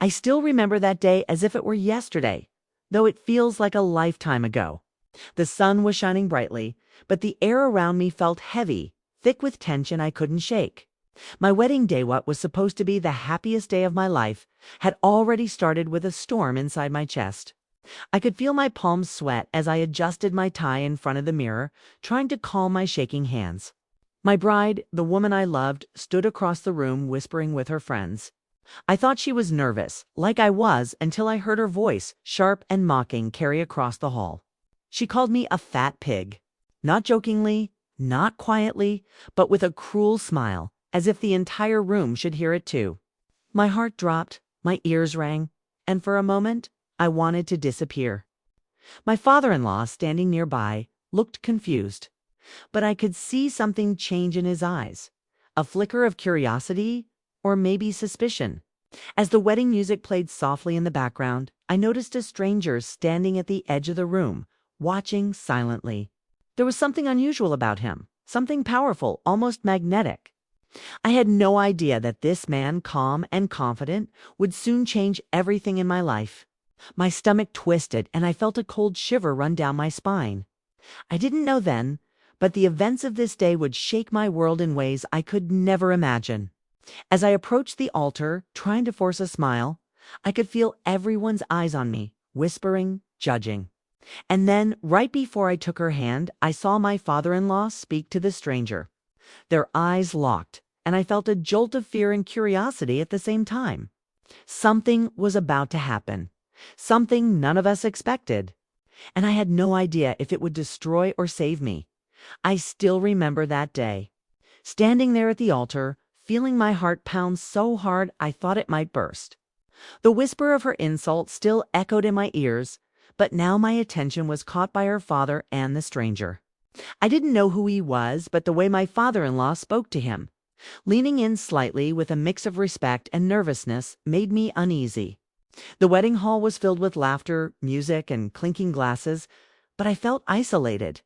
I still remember that day as if it were yesterday, though it feels like a lifetime ago. The sun was shining brightly, but the air around me felt heavy, thick with tension I couldn't shake. My wedding day, what was supposed to be the happiest day of my life, had already started with a storm inside my chest. I could feel my palms sweat as I adjusted my tie in front of the mirror, trying to calm my shaking hands. My bride, the woman I loved, stood across the room whispering with her friends. I thought she was nervous, like I was, until I heard her voice, sharp and mocking, carry across the hall. She called me a fat pig. Not jokingly, not quietly, but with a cruel smile, as if the entire room should hear it too. My heart dropped, my ears rang, and for a moment, I wanted to disappear. My father-in-law, standing nearby, looked confused, but I could see something change in his eyes. A flicker of curiosity, or maybe suspicion. As the wedding music played softly in the background, I noticed a stranger standing at the edge of the room, watching silently. There was something unusual about him, something powerful, almost magnetic. I had no idea that this man, calm and confident, would soon change everything in my life. My stomach twisted and I felt a cold shiver run down my spine. I didn't know then, but the events of this day would shake my world in ways I could never imagine. As I approached the altar, trying to force a smile, I could feel everyone's eyes on me, whispering, judging. And then, right before I took her hand, I saw my father-in-law speak to the stranger. Their eyes locked, and I felt a jolt of fear and curiosity at the same time. Something was about to happen, something none of us expected, and I had no idea if it would destroy or save me. I still remember that day, standing there at the altar, feeling my heart pound so hard I thought it might burst. The whisper of her insult still echoed in my ears, but now my attention was caught by her father and the stranger. I didn't know who he was, but the way my father-in-law spoke to him, leaning in slightly with a mix of respect and nervousness, made me uneasy. The wedding hall was filled with laughter, music, and clinking glasses, but I felt isolated,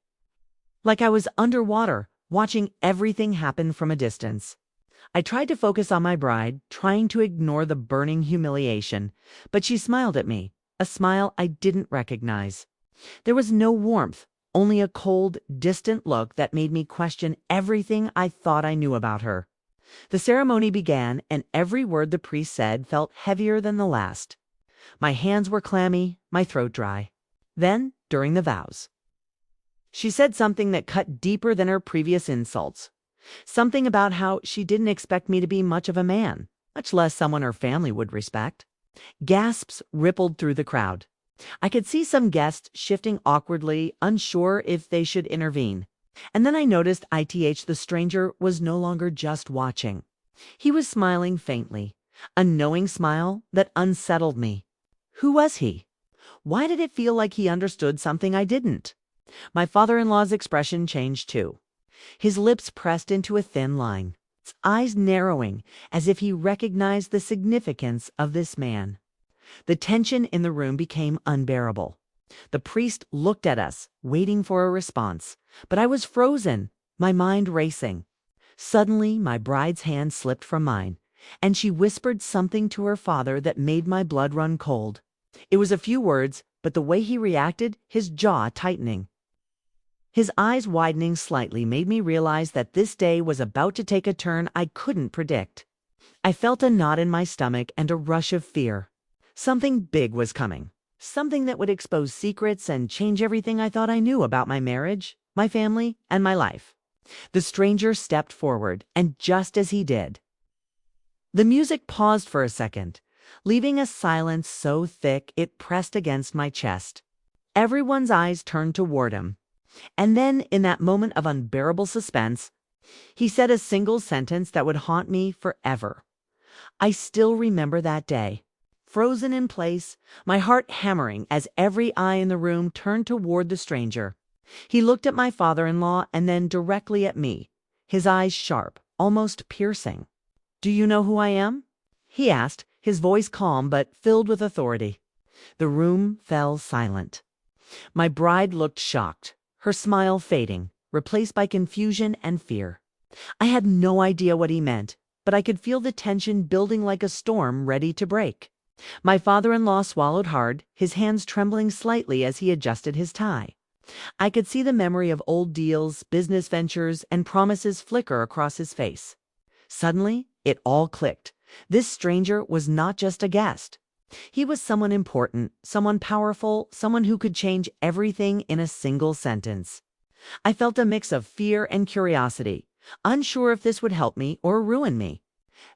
like I was underwater, watching everything happen from a distance. I tried to focus on my bride, trying to ignore the burning humiliation, but she smiled at me, a smile I didn't recognize. There was no warmth, only a cold, distant look that made me question everything I thought I knew about her. The ceremony began, and every word the priest said felt heavier than the last. My hands were clammy, my throat dry. Then, during the vows, she said something that cut deeper than her previous insults. Something about how she didn't expect me to be much of a man, much less someone her family would respect. Gasps rippled through the crowd. I could see some guests shifting awkwardly, unsure if they should intervene. And then I noticed the stranger was no longer just watching. He was smiling faintly, a knowing smile that unsettled me. Who was he? Why did it feel like he understood something I didn't? My father-in-law's expression changed too. His lips pressed into a thin line, his eyes narrowing as if he recognized the significance of this man. The tension in the room became unbearable. The priest looked at us, waiting for a response, but I was frozen, my mind racing. Suddenly, my bride's hand slipped from mine, and she whispered something to her father that made my blood run cold. It was a few words, but the way he reacted, his jaw tightening, his eyes widening slightly, made me realize that this day was about to take a turn I couldn't predict. I felt a knot in my stomach and a rush of fear. Something big was coming. Something that would expose secrets and change everything I thought I knew about my marriage, my family, and my life. The stranger stepped forward, and just as he did, the music paused for a second, leaving a silence so thick it pressed against my chest. Everyone's eyes turned toward him. And then, in that moment of unbearable suspense, he said a single sentence that would haunt me forever. I still remember that day, frozen in place, my heart hammering as every eye in the room turned toward the stranger. He looked at my father-in-law and then directly at me, his eyes sharp, almost piercing. "Do you know who I am?" he asked, his voice calm but filled with authority. The room fell silent. My bride looked shocked, her smile fading, replaced by confusion and fear. I had no idea what he meant, but I could feel the tension building like a storm ready to break. My father-in-law swallowed hard, his hands trembling slightly as he adjusted his tie. I could see the memory of old deals, business ventures, and promises flicker across his face. Suddenly, it all clicked. This stranger was not just a guest. He was someone important, someone powerful, someone who could change everything in a single sentence. I felt a mix of fear and curiosity, unsure if this would help me or ruin me.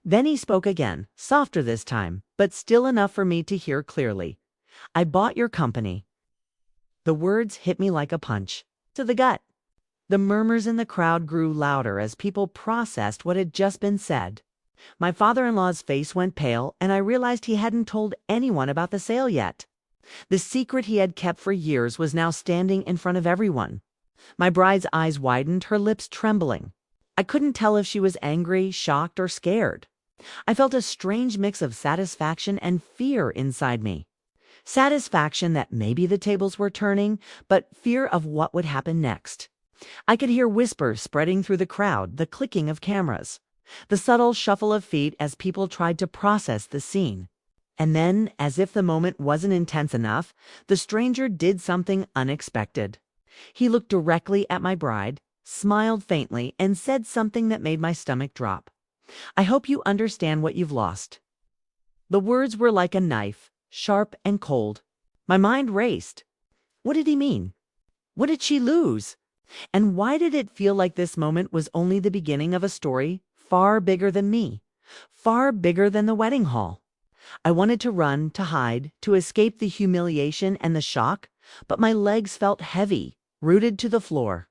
Then he spoke again, softer this time, but still enough for me to hear clearly. "I bought your company." The words hit me like a punch to the gut. The murmurs in the crowd grew louder as people processed what had just been said. My father-in-law's face went pale, and I realized he hadn't told anyone about the sale yet. The secret he had kept for years was now standing in front of everyone. My bride's eyes widened, her lips trembling. I couldn't tell if she was angry, shocked, or scared. I felt a strange mix of satisfaction and fear inside me. Satisfaction that maybe the tables were turning, but fear of what would happen next. I could hear whispers spreading through the crowd, the clicking of cameras, the subtle shuffle of feet as people tried to process the scene. And then, as if the moment wasn't intense enough, the stranger did something unexpected. He looked directly at my bride, smiled faintly, and said something that made my stomach drop. "I hope you understand what you've lost." The words were like a knife, sharp and cold. My mind raced. What did he mean? What did she lose? And why did it feel like this moment was only the beginning of a story far bigger than me, far bigger than the wedding hall? I wanted to run, to hide, to escape the humiliation and the shock, but my legs felt heavy, rooted to the floor.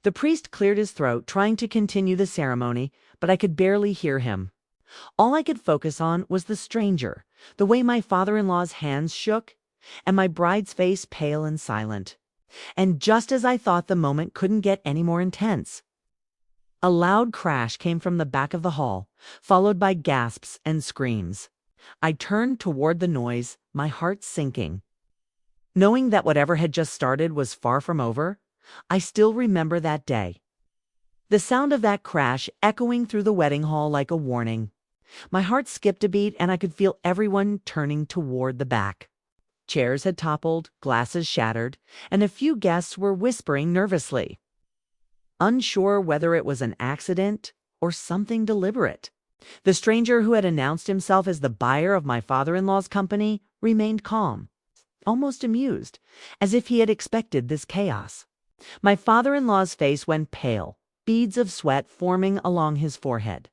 The priest cleared his throat, trying to continue the ceremony, but I could barely hear him. All I could focus on was the stranger, the way my father-in-law's hands shook, and my bride's face pale and silent. And just as I thought the moment couldn't get any more intense, a loud crash came from the back of the hall, followed by gasps and screams. I turned toward the noise, my heart sinking. Knowing that whatever had just started was far from over, I still remember that day. The sound of that crash echoing through the wedding hall like a warning. My heart skipped a beat, and I could feel everyone turning toward the back. Chairs had toppled, glasses shattered, and a few guests were whispering nervously, unsure whether it was an accident or something deliberate. The stranger who had announced himself as the buyer of my father-in-law's company remained calm, almost amused, as if he had expected this chaos. My father-in-law's face went pale, beads of sweat forming along his forehead.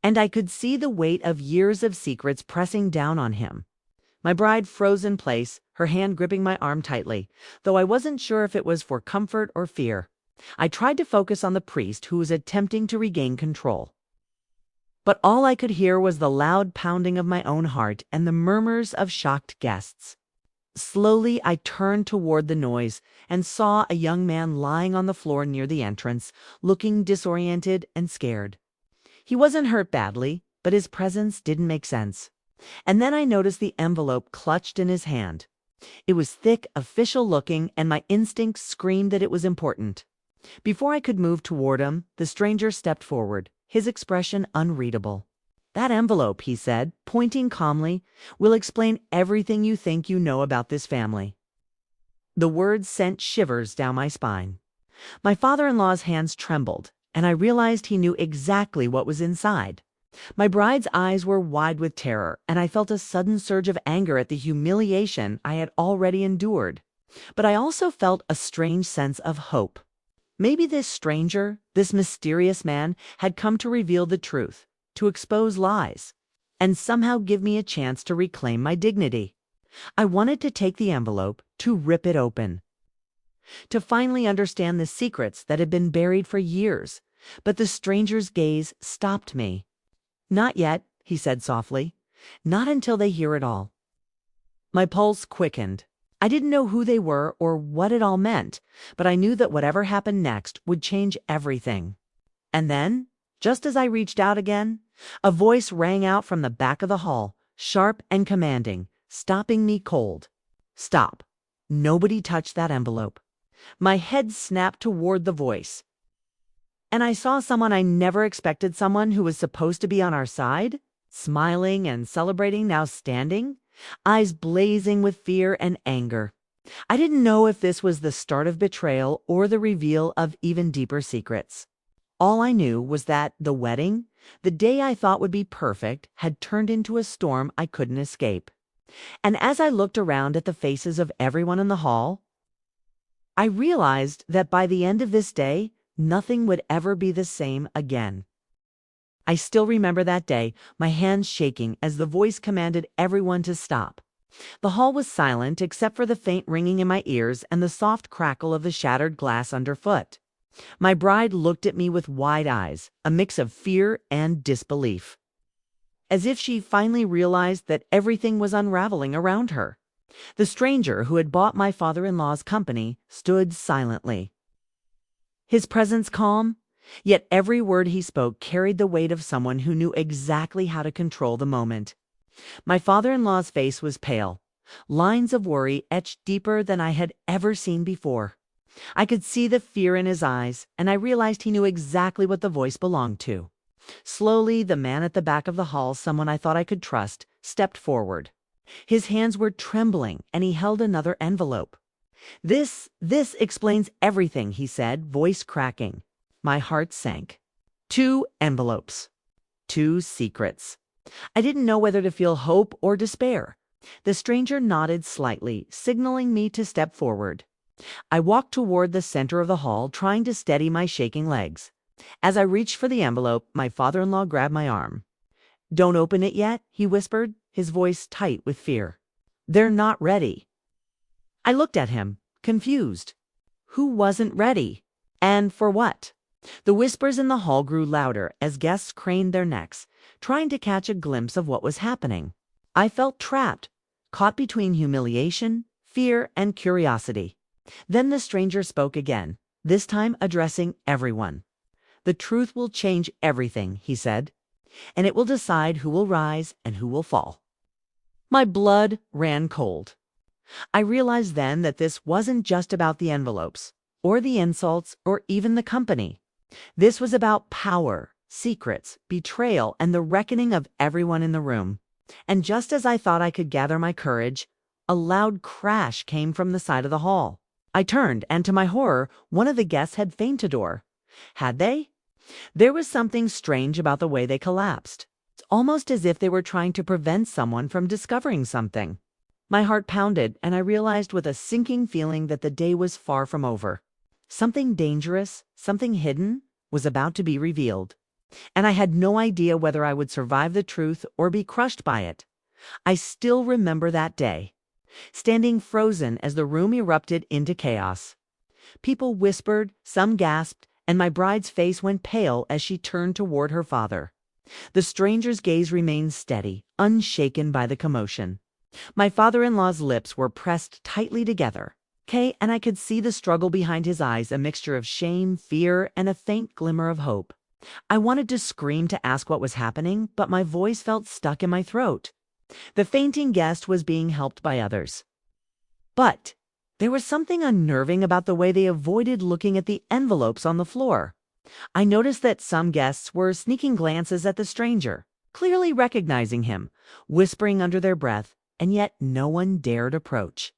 And I could see the weight of years of secrets pressing down on him. My bride froze in place, her hand gripping my arm tightly, though I wasn't sure if it was for comfort or fear. I tried to focus on the priest who was attempting to regain control. But all I could hear was the loud pounding of my own heart and the murmurs of shocked guests. Slowly, I turned toward the noise and saw a young man lying on the floor near the entrance, looking disoriented and scared. He wasn't hurt badly, but his presence didn't make sense. And then I noticed the envelope clutched in his hand. It was thick, official-looking, and my instincts screamed that it was important. Before I could move toward him, the stranger stepped forward, his expression unreadable. "That envelope," he said, pointing calmly, "will explain everything you think you know about this family." The words sent shivers down my spine. My father-in-law's hands trembled, and I realized he knew exactly what was inside. My bride's eyes were wide with terror, and I felt a sudden surge of anger at the humiliation I had already endured. But I also felt a strange sense of hope. Maybe this stranger, this mysterious man, had come to reveal the truth, to expose lies, and somehow give me a chance to reclaim my dignity. I wanted to take the envelope, to rip it open, to finally understand the secrets that had been buried for years, but the stranger's gaze stopped me. "Not yet," he said softly. "Not until they hear it all." My pulse quickened. I didn't know who they were or what it all meant, but I knew that whatever happened next would change everything. And then, just as I reached out again, a voice rang out from the back of the hall, sharp and commanding, stopping me cold. "Stop. Nobody touched that envelope." My head snapped toward the voice, and I saw someone I never expected, someone who was supposed to be on our side, smiling and celebrating, now standing, eyes blazing with fear and anger. I didn't know if this was the start of betrayal or the reveal of even deeper secrets. All I knew was that the wedding, the day I thought would be perfect, had turned into a storm I couldn't escape. And as I looked around at the faces of everyone in the hall, I realized that by the end of this day, nothing would ever be the same again. I still remember that day, my hands shaking as the voice commanded everyone to stop. The hall was silent except for the faint ringing in my ears and the soft crackle of the shattered glass underfoot. My bride looked at me with wide eyes, a mix of fear and disbelief, as if she finally realized that everything was unraveling around her. The stranger who had bought my father-in-law's company stood silently, his presence calm, yet every word he spoke carried the weight of someone who knew exactly how to control the moment. My father-in-law's face was pale, lines of worry etched deeper than I had ever seen before. I could see the fear in his eyes, and I realized he knew exactly what the voice belonged to. Slowly, the man at the back of the hall, someone I thought I could trust, stepped forward. His hands were trembling, and he held another envelope. This explains everything," he said, voice cracking. My heart sank. 2 envelopes. 2 secrets. I didn't know whether to feel hope or despair. The stranger nodded slightly, signaling me to step forward. I walked toward the center of the hall, trying to steady my shaking legs. As I reached for the envelope, my father-in-law grabbed my arm. "Don't open it yet," he whispered, his voice tight with fear. "They're not ready." I looked at him, confused. Who wasn't ready? And for what? The whispers in the hall grew louder as guests craned their necks, trying to catch a glimpse of what was happening. I felt trapped, caught between humiliation, fear, and curiosity. Then the stranger spoke again, this time addressing everyone. "The truth will change everything," he said, "and it will decide who will rise and who will fall." My blood ran cold. I realized then that this wasn't just about the envelopes, or the insults, or even the company. This was about power, secrets, betrayal, and the reckoning of everyone in the room. And just as I thought I could gather my courage, a loud crash came from the side of the hall. I turned, and to my horror, one of the guests had fainted. Or had they? There was something strange about the way they collapsed. It's almost as if they were trying to prevent someone from discovering something. My heart pounded, and I realized with a sinking feeling that the day was far from over. Something dangerous, something hidden, was about to be revealed. And I had no idea whether I would survive the truth or be crushed by it. I still remember that day, standing frozen as the room erupted into chaos. People whispered, some gasped, and my bride's face went pale as she turned toward her father. The stranger's gaze remained steady, unshaken by the commotion. My father-in-law's lips were pressed tightly together, and I could see the struggle behind his eyes, a mixture of shame, fear, and a faint glimmer of hope. I wanted to scream to ask what was happening, but my voice felt stuck in my throat. The fainting guest was being helped by others. But there was something unnerving about the way they avoided looking at the envelopes on the floor. I noticed that some guests were sneaking glances at the stranger, clearly recognizing him, whispering under their breath, and yet no one dared approach.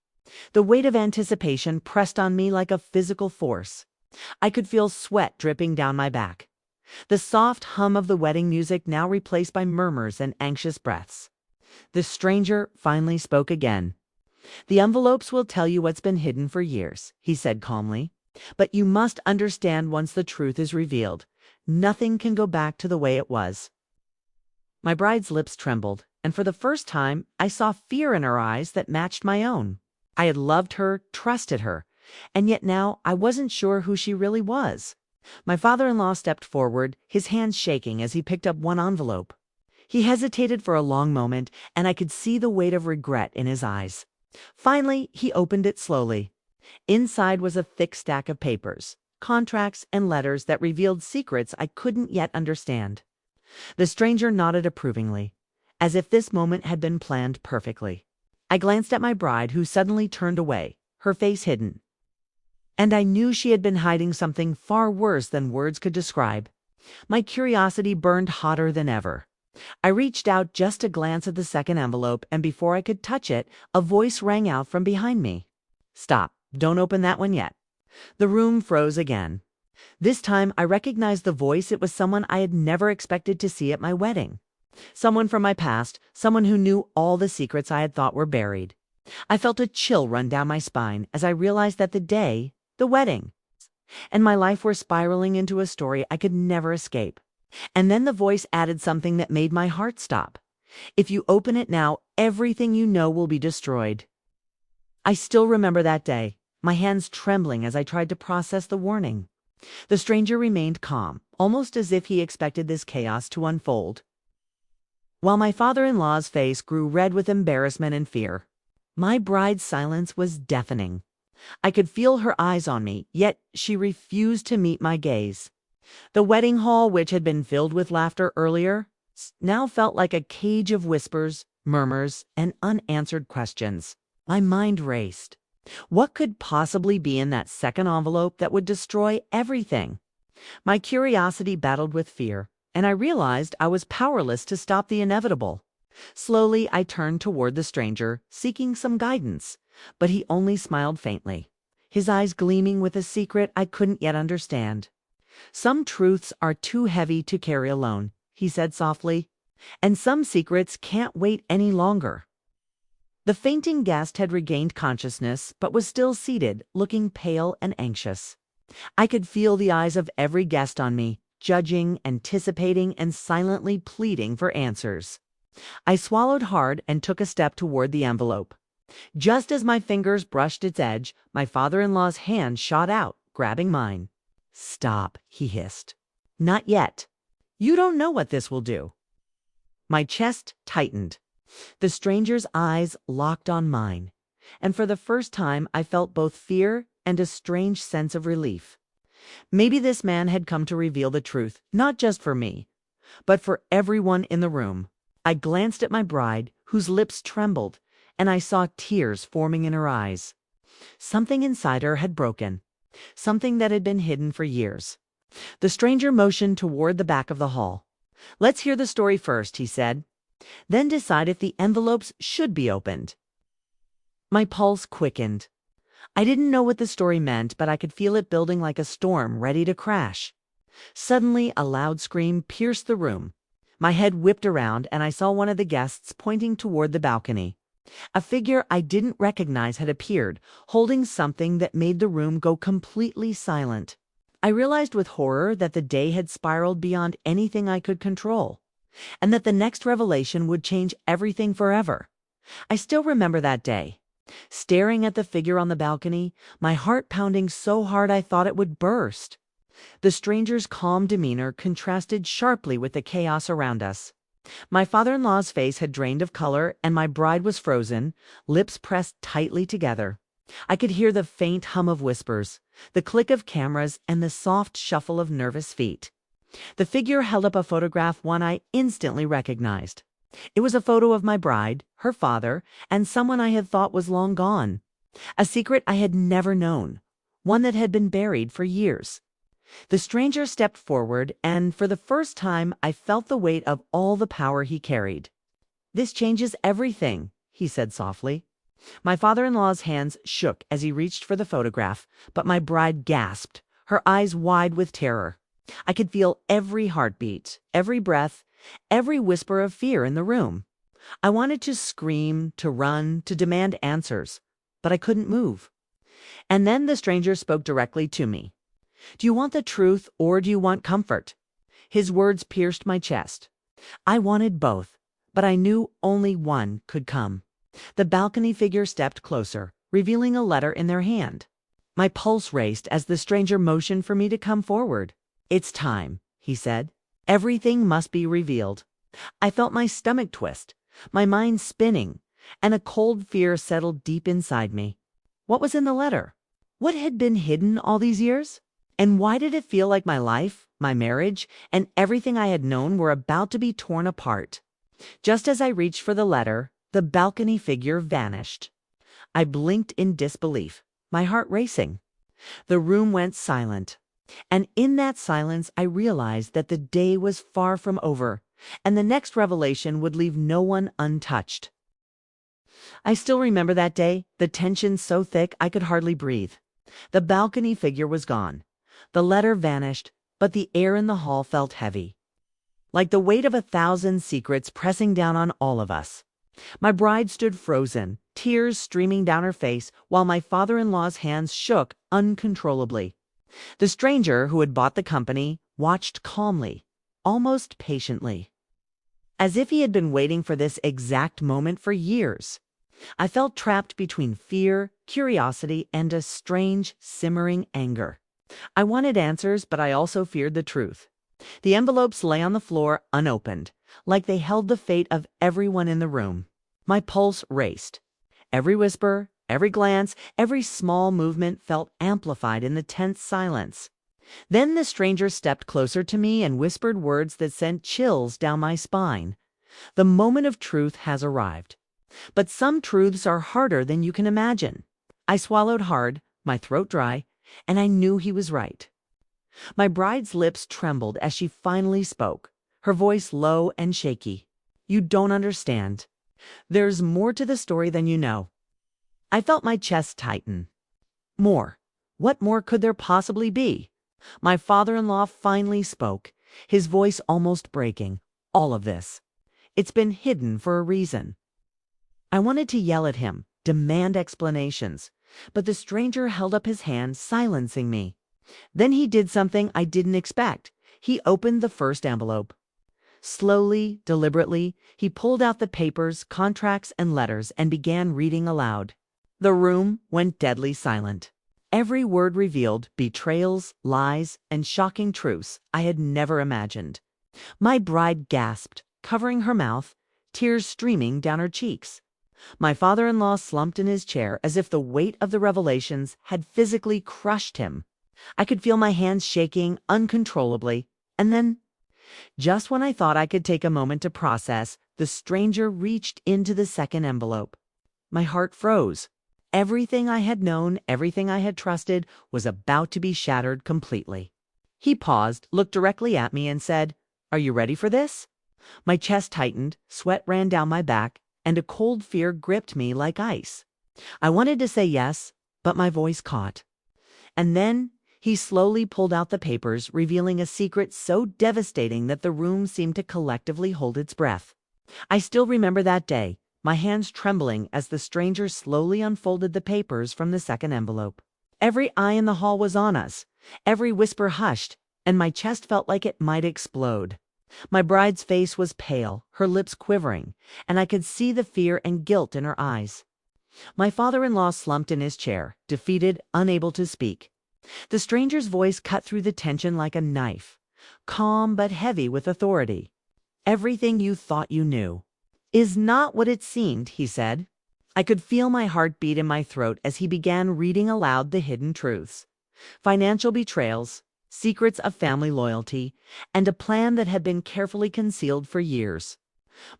The weight of anticipation pressed on me like a physical force. I could feel sweat dripping down my back. The soft hum of the wedding music now replaced by murmurs and anxious breaths. The stranger finally spoke again. "The envelopes will tell you what's been hidden for years," he said calmly. "But you must understand, once the truth is revealed, nothing can go back to the way it was." My bride's lips trembled, and for the first time, I saw fear in her eyes that matched my own. I had loved her, trusted her, and yet now I wasn't sure who she really was. My father-in-law stepped forward, his hands shaking as he picked up one envelope. He hesitated for a long moment, and I could see the weight of regret in his eyes. Finally, he opened it slowly. Inside was a thick stack of papers, contracts, and letters that revealed secrets I couldn't yet understand. The stranger nodded approvingly, as if this moment had been planned perfectly. I glanced at my bride, who suddenly turned away, her face hidden. And I knew she had been hiding something far worse than words could describe. My curiosity burned hotter than ever. I reached out just to glance at the second envelope, and before I could touch it, a voice rang out from behind me. "Stop, don't open that one yet." The room froze again. This time I recognized the voice. It was someone I had never expected to see at my wedding. Someone from my past, someone who knew all the secrets I had thought were buried. I felt a chill run down my spine as I realized that the wedding, and my life were spiraling into a story I could never escape. And then the voice added something that made my heart stop. "If you open it now, everything you know will be destroyed." I still remember that day, my hands trembling as I tried to process the warning. The stranger remained calm, almost as if he expected this chaos to unfold, while my father-in-law's face grew red with embarrassment and fear. My bride's silence was deafening. I could feel her eyes on me, yet she refused to meet my gaze. The wedding hall, which had been filled with laughter earlier, now felt like a cage of whispers, murmurs, and unanswered questions. My mind raced. What could possibly be in that second envelope that would destroy everything? My curiosity battled with fear, and I realized I was powerless to stop the inevitable. Slowly, I turned toward the stranger, seeking some guidance, but he only smiled faintly, his eyes gleaming with a secret I couldn't yet understand. "Some truths are too heavy to carry alone," he said softly, "and some secrets can't wait any longer." The fainting guest had regained consciousness, but was still seated, looking pale and anxious. I could feel the eyes of every guest on me, judging, anticipating, and silently pleading for answers. I swallowed hard and took a step toward the envelope. Just as my fingers brushed its edge, my father-in-law's hand shot out, grabbing mine. "Stop," he hissed. "Not yet. You don't know what this will do." My chest tightened. The stranger's eyes locked on mine, and for the first time I felt both fear and a strange sense of relief. Maybe this man had come to reveal the truth, not just for me, but for everyone in the room. I glanced at my bride, whose lips trembled, and I saw tears forming in her eyes. Something inside her had broken, something that had been hidden for years. The stranger motioned toward the back of the hall. "Let's hear the story first," he said. "Then decide if the envelopes should be opened." My pulse quickened. I didn't know what the story meant, but I could feel it building like a storm ready to crash. Suddenly, a loud scream pierced the room. My head whipped around, and I saw one of the guests pointing toward the balcony. A figure I didn't recognize had appeared, holding something that made the room go completely silent. I realized with horror that the day had spiraled beyond anything I could control, and that the next revelation would change everything forever. I still remember that day, staring at the figure on the balcony, my heart pounding so hard I thought it would burst. The stranger's calm demeanor contrasted sharply with the chaos around us. My father-in-law's face had drained of color, and my bride was frozen, lips pressed tightly together. I could hear the faint hum of whispers, the click of cameras, and the soft shuffle of nervous feet. The figure held up a photograph, one I instantly recognized. It was a photo of my bride, her father, and someone I had thought was long gone. A secret I had never known, one that had been buried for years. The stranger stepped forward, and for the first time I felt the weight of all the power he carried. "This changes everything," he said softly. My father-in-law's hands shook as he reached for the photograph, but my bride gasped, her eyes wide with terror. I could feel every heartbeat, every breath, every whisper of fear in the room. I wanted to scream, to run, to demand answers, but I couldn't move. And then the stranger spoke directly to me. "Do you want the truth, or do you want comfort?" His words pierced my chest. I wanted both, but I knew only one could come. The balcony figure stepped closer, revealing a letter in their hand. My pulse raced as the stranger motioned for me to come forward. "It's time," he said. "Everything must be revealed." I felt my stomach twist, my mind spinning, and a cold fear settled deep inside me. What was in the letter? What had been hidden all these years? And why did it feel like my life, my marriage, and everything I had known were about to be torn apart? Just as I reached for the letter, the balcony figure vanished. I blinked in disbelief, my heart racing. The room went silent, and in that silence I realized that the day was far from over, and the next revelation would leave no one untouched. I still remember that day, the tension so thick I could hardly breathe. The balcony figure was gone. The letter vanished, but the air in the hall felt heavy, like the weight of 1,000 secrets pressing down on all of us. My bride stood frozen, tears streaming down her face, while my father-in-law's hands shook uncontrollably. The stranger who had bought the company watched calmly, almost patiently, as if he had been waiting for this exact moment for years. I felt trapped between fear, curiosity, and a strange, simmering anger. I wanted answers, but I also feared the truth. The envelopes lay on the floor unopened, like they held the fate of everyone in the room. My pulse raced. Every whisper, every glance, every small movement felt amplified in the tense silence. Then the stranger stepped closer to me and whispered words that sent chills down my spine. The moment of truth has arrived. But some truths are harder than you can imagine. I swallowed hard, my throat dry, and I knew he was right. My bride's lips trembled as she finally spoke, her voice low and shaky. "You don't understand. There's more to the story than you know." I felt my chest tighten. More? What more could there possibly be? My father-in-law finally spoke, his voice almost breaking. "All of this. It's been hidden for a reason." I wanted to yell at him, demand explanations, but the stranger held up his hand, silencing me. Then he did something I didn't expect. He opened the first envelope. Slowly, deliberately, he pulled out the papers, contracts, and letters and began reading aloud. The room went deadly silent. Every word revealed betrayals, lies, and shocking truths I had never imagined. My bride gasped, covering her mouth, tears streaming down her cheeks. My father-in-law slumped in his chair as if the weight of the revelations had physically crushed him. I could feel my hands shaking uncontrollably, and then, just when I thought I could take a moment to process, the stranger reached into the second envelope. My heart froze. Everything I had known, everything I had trusted, was about to be shattered completely. He paused, looked directly at me, and said, "Are you ready for this?" My chest tightened, sweat ran down my back, and a cold fear gripped me like ice. I wanted to say yes, but my voice caught. And then he slowly pulled out the papers, revealing a secret so devastating that the room seemed to collectively hold its breath. I still remember that day, my hands trembling as the stranger slowly unfolded the papers from the second envelope. Every eye in the hall was on us, every whisper hushed, and my chest felt like it might explode. My bride's face was pale, her lips quivering, and I could see the fear and guilt in her eyes. My father-in-law slumped in his chair, defeated, unable to speak. The stranger's voice cut through the tension like a knife, calm but heavy with authority. "Everything you thought you knew is not what it seemed," he said. I could feel my heart beat in my throat as he began reading aloud the hidden truths. Financial betrayals, secrets of family loyalty, and a plan that had been carefully concealed for years.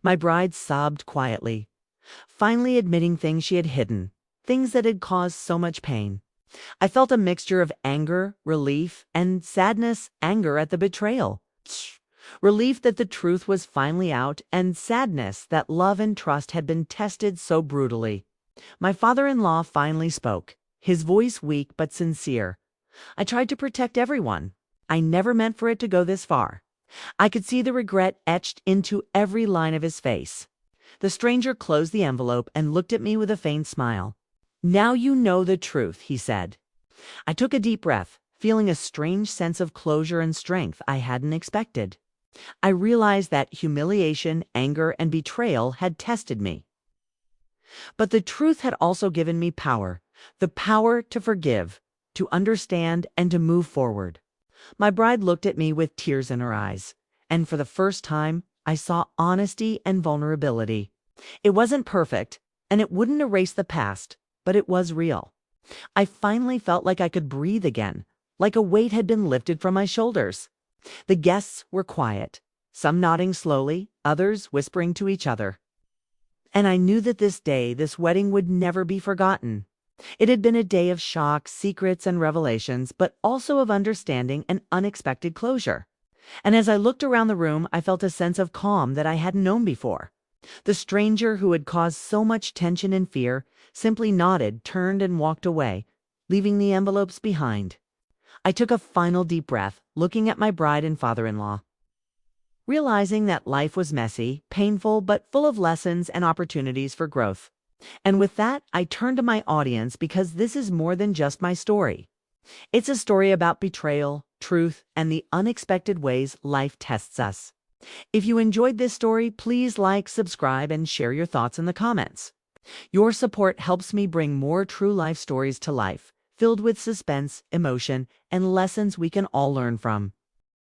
My bride sobbed quietly, finally admitting things she had hidden, things that had caused so much pain. I felt a mixture of anger, relief, and sadness. Anger at the betrayal, relief that the truth was finally out, and sadness that love and trust had been tested so brutally. My father-in-law finally spoke, his voice weak but sincere. "I tried to protect everyone. I never meant for it to go this far." I could see the regret etched into every line of his face. The stranger closed the envelope and looked at me with a faint smile. "Now you know the truth," he said. I took a deep breath, feeling a strange sense of closure and strength I hadn't expected. I realized that humiliation, anger, and betrayal had tested me. But the truth had also given me power, the power to forgive, to understand, and to move forward. My bride looked at me with tears in her eyes, and for the first time, I saw honesty and vulnerability. It wasn't perfect, and it wouldn't erase the past, but it was real. I finally felt like I could breathe again, like a weight had been lifted from my shoulders. The guests were quiet, some nodding slowly, others whispering to each other. And I knew that this day, this wedding, would never be forgotten. It had been a day of shock, secrets, and revelations, but also of understanding and unexpected closure. And as I looked around the room, I felt a sense of calm that I hadn't known before. The stranger who had caused so much tension and fear simply nodded, turned, and walked away, leaving the envelopes behind. I took a final deep breath, looking at my bride and father-in-law, realizing that life was messy, painful, but full of lessons and opportunities for growth. And with that, I turned to my audience because this is more than just my story. It's a story about betrayal, truth, and the unexpected ways life tests us. If you enjoyed this story, please like, subscribe, and share your thoughts in the comments. Your support helps me bring more true life stories to life, filled with suspense, emotion, and lessons we can all learn from.